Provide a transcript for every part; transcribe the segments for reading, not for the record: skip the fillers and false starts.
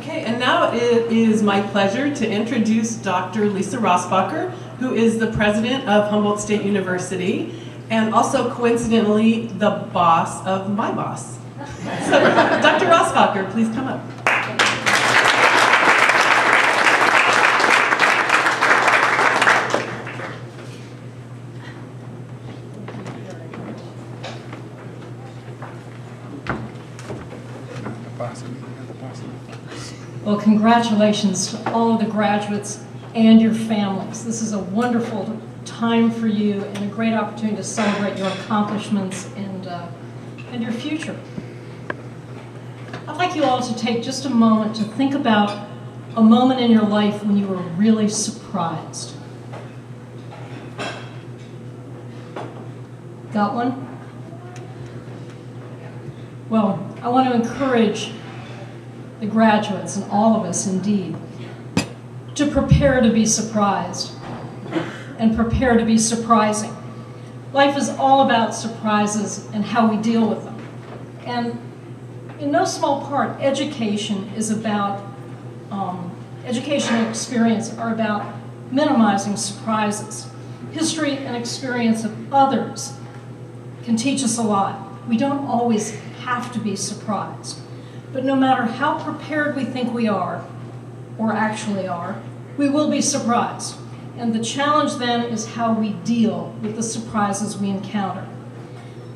Okay, and now it is my pleasure to introduce Dr. Lisa Rossbacher, who is the president of Humboldt State University, and also coincidentally the boss of my boss. So, Dr. Rossbacher, please come up. Well, congratulations to all of the graduates and your families. This is a wonderful time for you and a great opportunity to celebrate your accomplishments and your future. I'd like you all to take just a moment to think about a moment in your life when you were really surprised. Got one? Well, I want to encourage the graduates, and all of us indeed, to prepare to be surprised and prepare to be surprising. Life is all about surprises and how we deal with them. And in no small part, education and experience are about minimizing surprises. History and experience of others can teach us a lot. We don't always have to be surprised. But no matter how prepared we think we are, or actually are, we will be surprised. And the challenge then is how we deal with the surprises we encounter.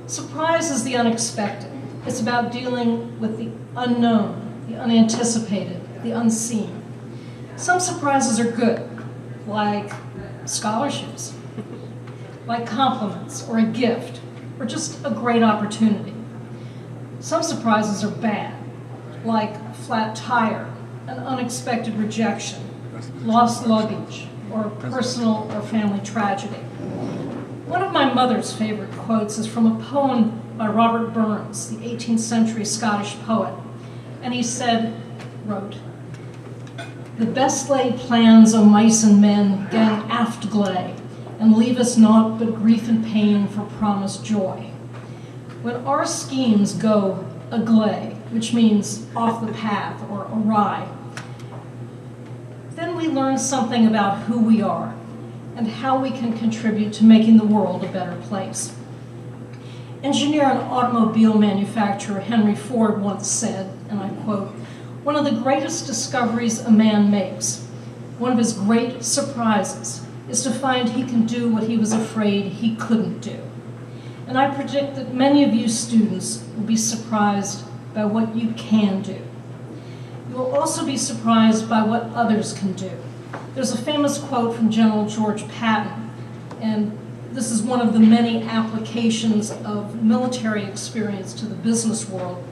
Surprise is the unexpected. It's about dealing with the unknown, the unanticipated, the unseen. Some surprises are good, like scholarships, like compliments, or a gift, or just a great opportunity. Some surprises are bad, like a flat tire, an unexpected rejection, lost luggage, or personal or family tragedy. One of my mother's favorite quotes is from a poem by Robert Burns, the 18th century Scottish poet. And he wrote, "The best laid plans o' mice and men gang aft gley, and leave us naught but grief and pain for promised joy. When our schemes go agley," which means off the path or awry, "then we learn something about who we are and how we can contribute to making the world a better place." Engineer and automobile manufacturer Henry Ford once said, and I quote, "One of the greatest discoveries a man makes, one of his great surprises, is to find he can do what he was afraid he couldn't do." And I predict that many of you students will be surprised by what you can do. You will also be surprised by what others can do. There's a famous quote from General George Patton, and this is one of the many applications of military experience to the business world,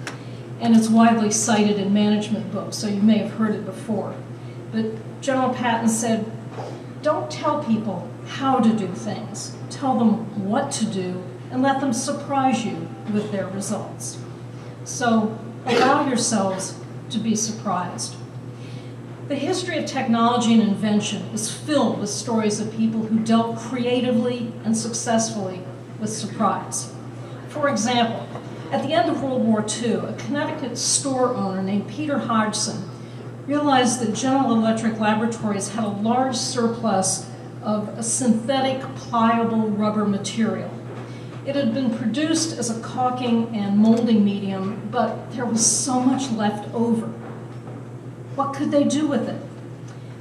and it's widely cited in management books, so you may have heard it before. But General Patton said, "Don't tell people how to do things. Tell them what to do and let them surprise you with their results." So allow yourselves to be surprised. The history of technology and invention is filled with stories of people who dealt creatively and successfully with surprise. For example, at the end of World War II, a Connecticut store owner named Peter Hodgson realized that General Electric Laboratories had a large surplus of a synthetic pliable rubber material. It had been produced as a caulking and molding medium, but there was so much left over. What could they do with it?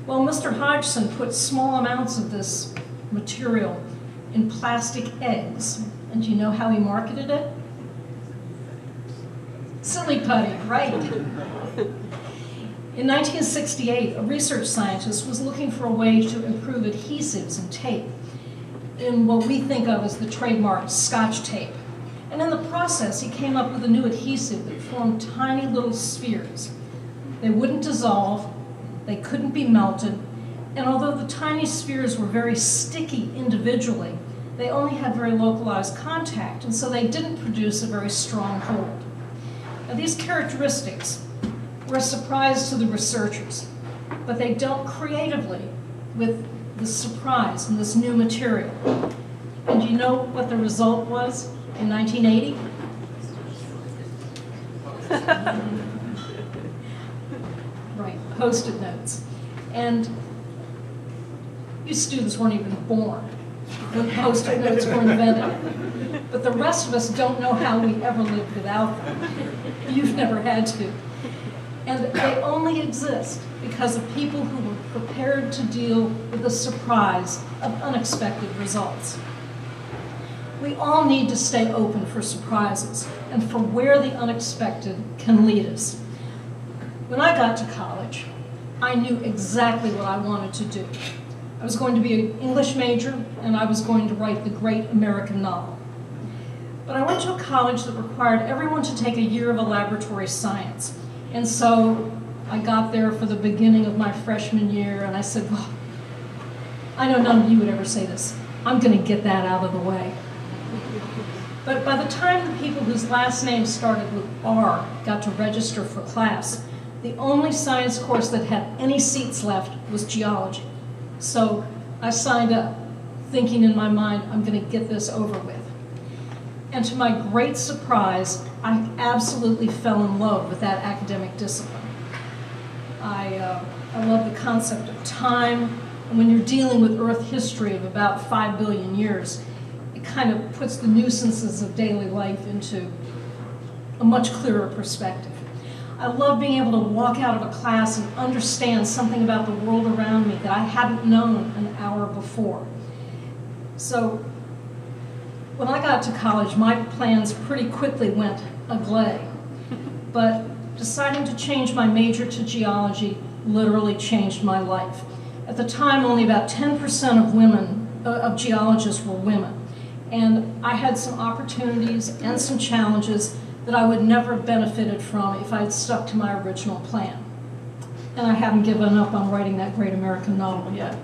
Well, Mr. Hodgson put small amounts of this material in plastic eggs. And do you know how he marketed it? Silly putty, right? In 1968, a research scientist was looking for a way to improve adhesives in tape, in what we think of as the trademark Scotch tape. And in the process, he came up with a new adhesive that formed tiny little spheres. They wouldn't dissolve, they couldn't be melted, and although the tiny spheres were very sticky individually, they only had very localized contact, and so they didn't produce a very strong hold. Now, these characteristics were a surprise to the researchers, but they dealt creatively with the surprise in this new material. And do you know what the result was in 1980? Right. Post-it notes. And you students weren't even born when Post-it notes were invented. But the rest of us don't know how we ever lived without them. You've never had to. And they only exist because of people who were prepared to deal with the surprise of unexpected results. We all need to stay open for surprises and for where the unexpected can lead us. When I got to college, I knew exactly what I wanted to do. I was going to be an English major, and I was going to write the great American novel. But I went to a college that required everyone to take a year of a laboratory science. And so I got there for the beginning of my freshman year, and I said, well, I know none of you would ever say this. I'm going to get that out of the way. But by the time the people whose last names started with R got to register for class, the only science course that had any seats left was geology. So I signed up, thinking in my mind, I'm going to get this over with. And to my great surprise, I absolutely fell in love with that academic discipline. I love the concept of time, and when you're dealing with Earth history of about 5 billion years, it kind of puts the nuisances of daily life into a much clearer perspective. I love being able to walk out of a class and understand something about the world around me that I hadn't known an hour before. So when I got to college, my plans pretty quickly went agley. But deciding to change my major to geology literally changed my life. At the time, only about 10% of geologists were women. And I had some opportunities and some challenges that I would never have benefited from if I had stuck to my original plan. And I haven't given up on writing that great American novel yet.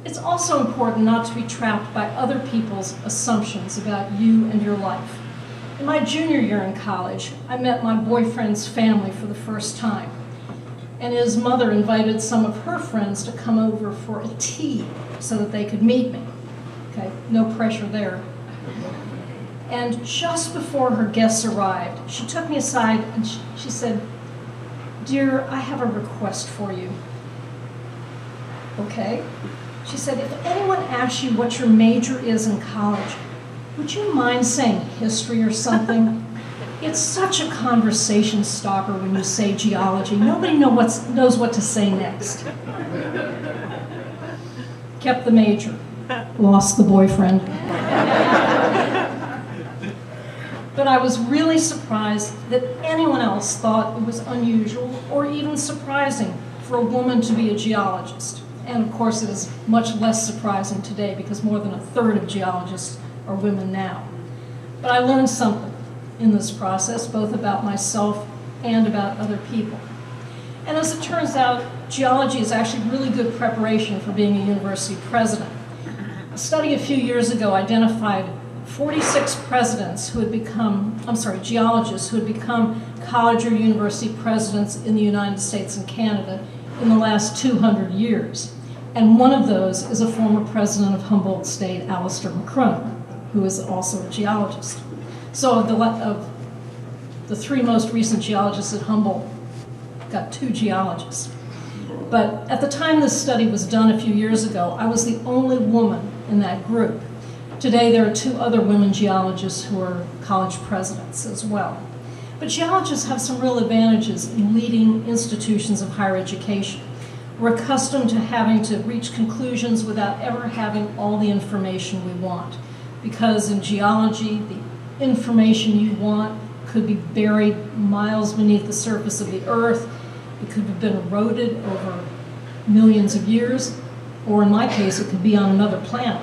It's also important not to be trapped by other people's assumptions about you and your life. In my junior year in college, I met my boyfriend's family for the first time. And his mother invited some of her friends to come over for a tea so that they could meet me. Okay, no pressure there. And just before her guests arrived, she took me aside and she said, "Dear, I have a request for you." Okay. She said, "If anyone asks you what your major is in college, would you mind saying history or something? It's such a conversation stopper when you say geology. Nobody knows what to say next." Kept the major, lost the boyfriend. But I was really surprised that anyone else thought it was unusual or even surprising for a woman to be a geologist. And of course, it is much less surprising today because more than a third of geologists are women now. But I learned something in this process, both about myself and about other people. And as it turns out, geology is actually really good preparation for being a university president. A study a few years ago identified 46 presidents who had become, geologists who had become college or university presidents in the United States and Canada in the last 200 years. And one of those is a former president of Humboldt State, Alistair McCrum, who is also a geologist. So of the three most recent geologists at Humboldt, got 2 geologists. But at the time this study was done a few years ago, I was the only woman in that group. Today there are 2 other women geologists who are college presidents as well. But geologists have some real advantages in leading institutions of higher education. We're accustomed to having to reach conclusions without ever having all the information we want. Because in geology, the information you want could be buried miles beneath the surface of the earth. It could have been eroded over millions of years, or in my case, it could be on another planet.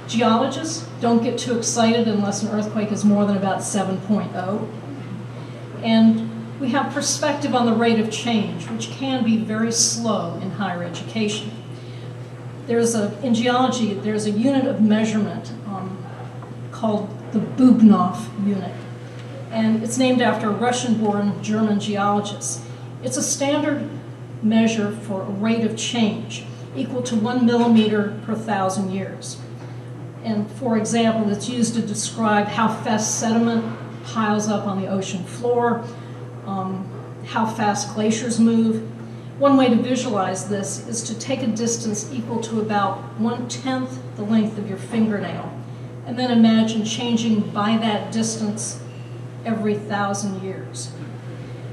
Geologists don't get too excited unless an earthquake is more than about 7.0. And we have perspective on the rate of change, which can be very slow in higher education. In geology, there's a unit of measurement called the Bubnov unit. And it's named after a Russian-born German geologist. It's a standard measure for a rate of change equal to 1 millimeter per 1,000 years. And for example, it's used to describe how fast sediment piles up on the ocean floor, how fast glaciers move. One way to visualize this is to take a distance equal to about 1/10 the length of your fingernail, and then imagine changing by that distance every 1,000 years.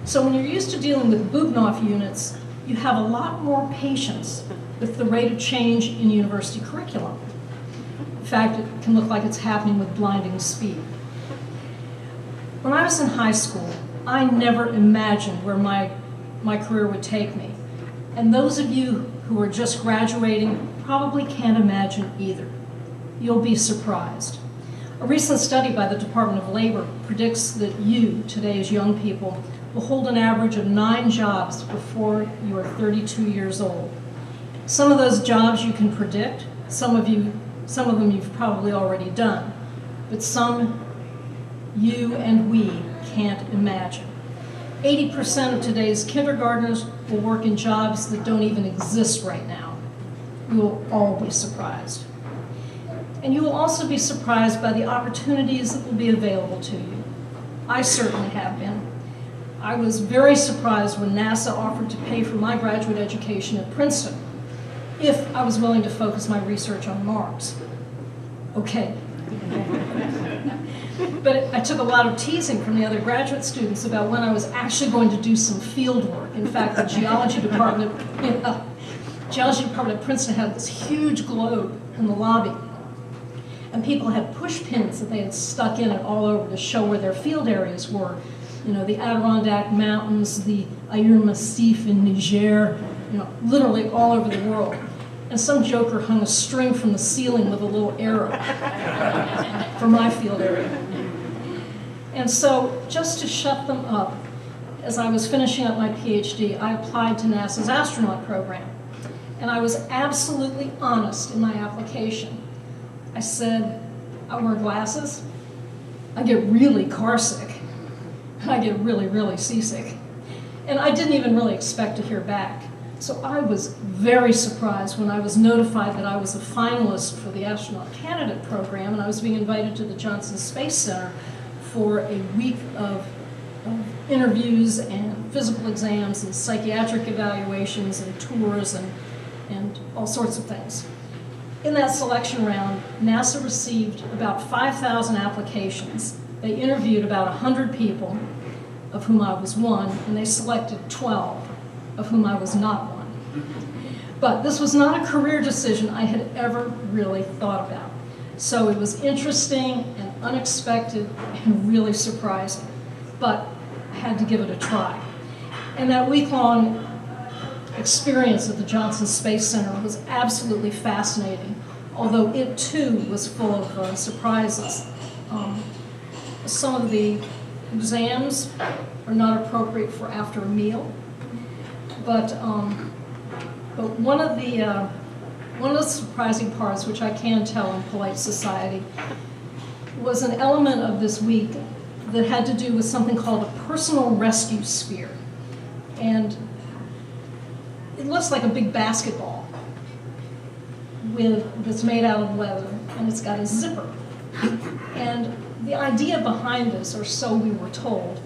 So when you're used to dealing with Bubnov units, you have a lot more patience with the rate of change in university curriculum. In fact, it can look like it's happening with blinding speed. When I was in high school, I never imagined where my career would take me. And those of you who are just graduating probably can't imagine either. You'll be surprised. A recent study by the Department of Labor predicts that you, today's young people, will hold an average of 9 jobs before you are 32 years old. Some of those jobs you can predict, some of them you've probably already done, but some you and we can't imagine. 80% of today's kindergartners will work in jobs that don't even exist right now. You will all be surprised. And you will also be surprised by the opportunities that will be available to you. I certainly have been. I was very surprised when NASA offered to pay for my graduate education at Princeton if I was willing to focus my research on Mars. Okay. But I took a lot of teasing from the other graduate students about when I was actually going to do some field work. In fact, the geology department at Princeton had this huge globe in the lobby. And people had push pins that they had stuck in it all over to show where their field areas were. You know, the Adirondack Mountains, the Ayr Massif in Niger, you know, literally all over the world. And some joker hung a string from the ceiling with a little arrow for my field area. And so, just to shut them up, as I was finishing up my PhD, I applied to NASA's astronaut program. And I was absolutely honest in my application. I said, I wear glasses, I get really car sick, I get really, really seasick. And I didn't even really expect to hear back. So I was very surprised when I was notified that I was a finalist for the astronaut candidate program, and I was being invited to the Johnson Space Center for a week of interviews and physical exams and psychiatric evaluations and tours and all sorts of things. In that selection round, NASA received about 5,000 applications. They interviewed about 100 people, of whom I was one, and they selected 12, of whom I was not one. But this was not a career decision I had ever really thought about. So it was interesting and unexpected and really surprising, but I had to give it a try. And that week-long experience at the Johnson Space Center was absolutely fascinating, although it too was full of surprises. Some of the exams are not appropriate for after a meal, but one of the surprising parts, which I can tell in polite society, was an element of this week that had to do with something called a personal rescue sphere. And it looks like a big basketball that's made out of leather, and it's got a zipper. And the idea behind this, or so we were told,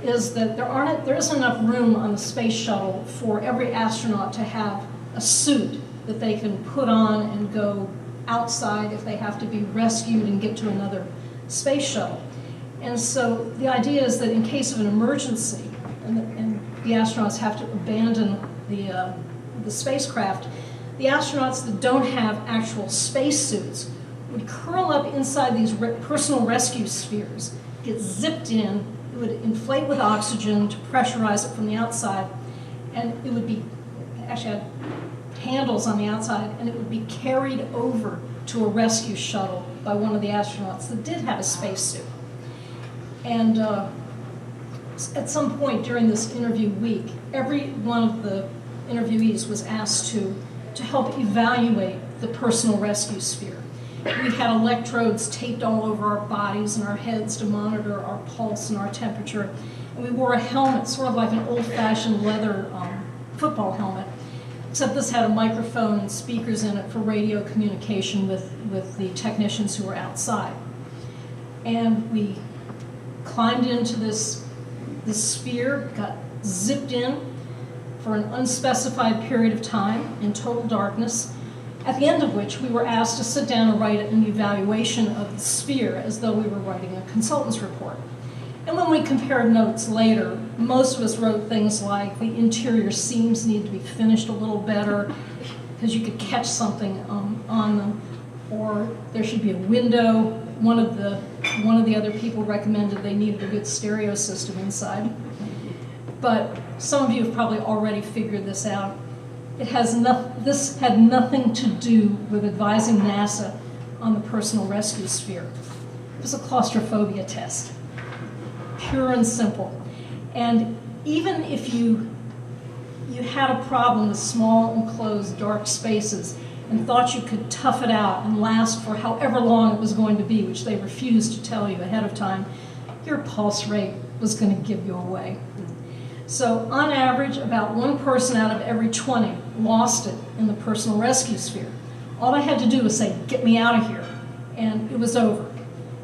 is that there isn't enough room on the space shuttle for every astronaut to have a suit that they can put on and go outside if they have to be rescued and get to another space shuttle. And so the idea is that in case of an emergency, and the astronauts have to abandon the spacecraft, the astronauts that don't have actual spacesuits would curl up inside these personal rescue spheres, get zipped in, it would inflate with oxygen to pressurize it from the outside, and it would be, actually had handles on the outside, and it would be carried over to a rescue shuttle by one of the astronauts that did have a spacesuit. And at some point during this interview week, every one of the interviewees was asked to help evaluate the personal rescue sphere. We had electrodes taped all over our bodies and our heads to monitor our pulse and our temperature. And we wore a helmet, sort of like an old-fashioned leather football helmet, except this had a microphone and speakers in it for radio communication with the technicians who were outside. And we climbed into this sphere, got zipped in for an unspecified period of time in total darkness, at the end of which we were asked to sit down and write an evaluation of the sphere as though we were writing a consultant's report. And when we compared notes later, most of us wrote things like the interior seams need to be finished a little better because you could catch something on them, or there should be a window. One of the other people recommended they needed a good stereo system inside. But some of you have probably already figured this out. This had nothing to do with advising NASA on the personal rescue sphere. It was a claustrophobia test, pure and simple. And even if you had a problem with small, enclosed, dark spaces and thought you could tough it out and last for however long it was going to be, which they refused to tell you ahead of time, your pulse rate was going to give you away. So on average, about one person out of every 20 lost it in the personal rescue sphere. All I had to do was say, "Get me out of here," and it was over.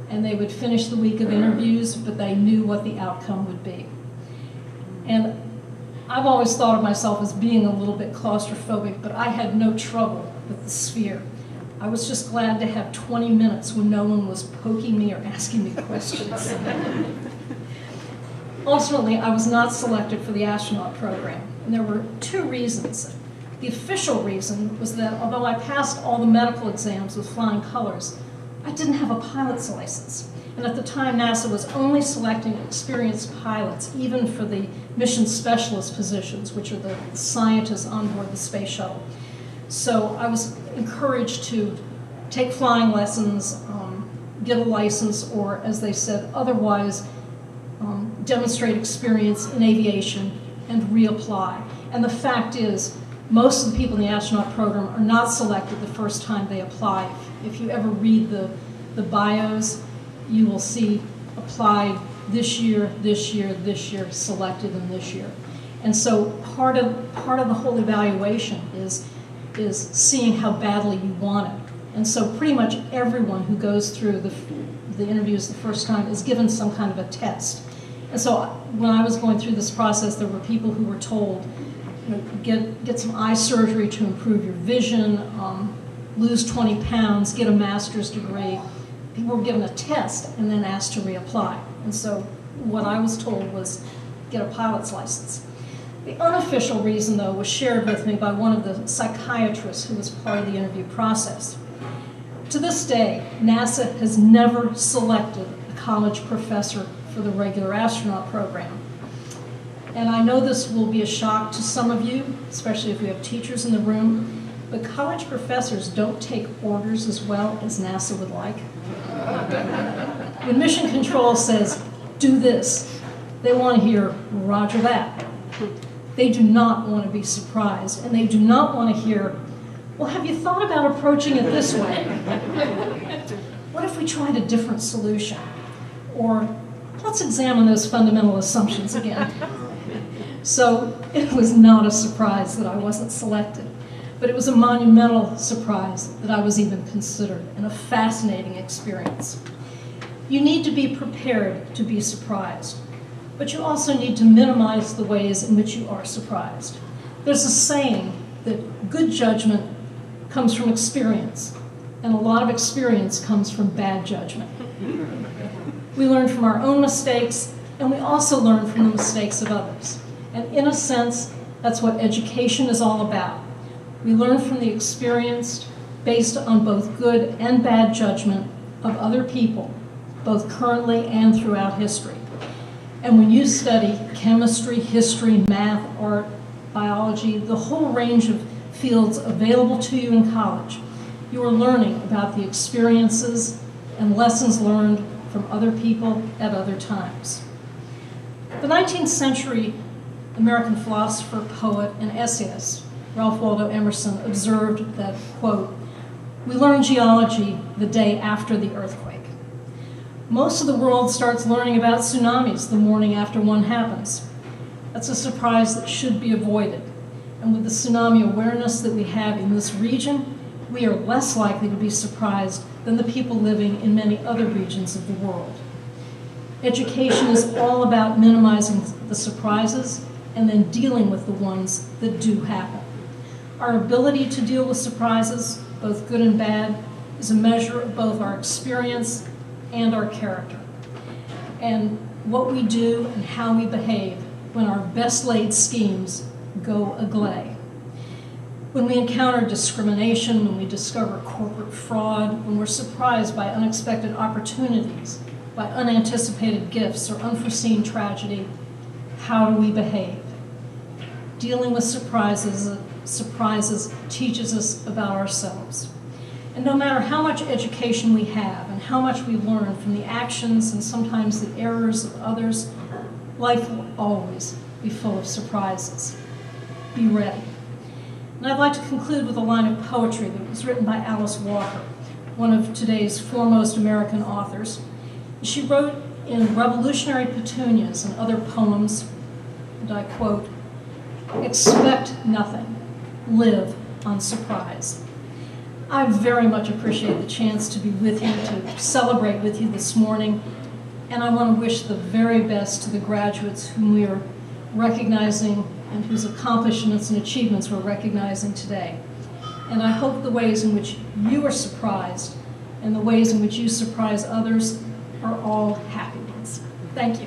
And they would finish the week of interviews, but they knew what the outcome would be. And I've always thought of myself as being a little bit claustrophobic, but I had no trouble with the sphere. I was just glad to have 20 minutes when no one was poking me or asking me questions. Ultimately, I was not selected for the astronaut program, and there were two reasons. The official reason was that although I passed all the medical exams with flying colors, I didn't have a pilot's license. And at the time, NASA was only selecting experienced pilots, even for the mission specialist positions, which are the scientists on board the space shuttle. So I was encouraged to take flying lessons, get a license, or as they said, otherwise demonstrate experience in aviation and reapply. And the fact is, most of the people in the astronaut program are not selected the first time they apply. If you ever read the bios, you will see applied this year, selected in this year. And so part of the whole evaluation is seeing how badly you want it. And so pretty much everyone who goes through the interviews the first time is given some kind of a test. And so when I was going through this process, there were people who were told, you know, get some eye surgery to improve your vision, lose 20 pounds, get a master's degree. People were given a test and then asked to reapply. And so what I was told was get a pilot's license. The unofficial reason, though, was shared with me by one of the psychiatrists who was part of the interview process. To this day, NASA has never selected a college professor for the regular astronaut program. And I know this will be a shock to some of you, especially if we have teachers in the room, but college professors don't take orders as well as NASA would like. When Mission Control says, "Do this," they want to hear, "Roger that." They do not want to be surprised, and they do not want to hear, "Well, have you thought about approaching it this way? What if we tried a different solution?" Or, "Let's examine those fundamental assumptions again." So it was not a surprise that I wasn't selected, but it was a monumental surprise that I was even considered, and a fascinating experience. You need to be prepared to be surprised, but you also need to minimize the ways in which you are surprised. There's a saying that good judgment comes from experience, and a lot of experience comes from bad judgment. We learn from our own mistakes, and we also learn from the mistakes of others. And in a sense, that's what education is all about. We learn from the experience based on both good and bad judgment of other people, both currently and throughout history. And when you study chemistry, history, math, art, biology, the whole range of fields available to you in college, you are learning about the experiences and lessons learned from other people at other times. The 19th century American philosopher, poet, and essayist, Ralph Waldo Emerson, observed that, quote, "We learn geology the day after the earthquake." Most of the world starts learning about tsunamis the morning after one happens. That's a surprise that should be avoided. And with the tsunami awareness that we have in this region, we are less likely to be surprised than the people living in many other regions of the world. Education is all about minimizing the surprises and then dealing with the ones that do happen. Our ability to deal with surprises, both good and bad, is a measure of both our experience and our character, and what we do and how we behave when our best laid schemes go agley. When we encounter discrimination, when we discover corporate fraud, when we're surprised by unexpected opportunities, by unanticipated gifts or unforeseen tragedy, how do we behave? Dealing with surprises teaches us about ourselves. And no matter how much education we have and how much we learn from the actions and sometimes the errors of others, life will always be full of surprises. Be ready. And I'd like to conclude with a line of poetry that was written by Alice Walker, one of today's foremost American authors. She wrote in Revolutionary Petunias and other poems, and I quote, "Expect nothing, live on surprise." I very much appreciate the chance to be with you, to celebrate with you this morning, and I want to wish the very best to the graduates whom we are recognizing and whose accomplishments and achievements we're recognizing today. And I hope the ways in which you are surprised and the ways in which you surprise others are all happy ones. Thank you.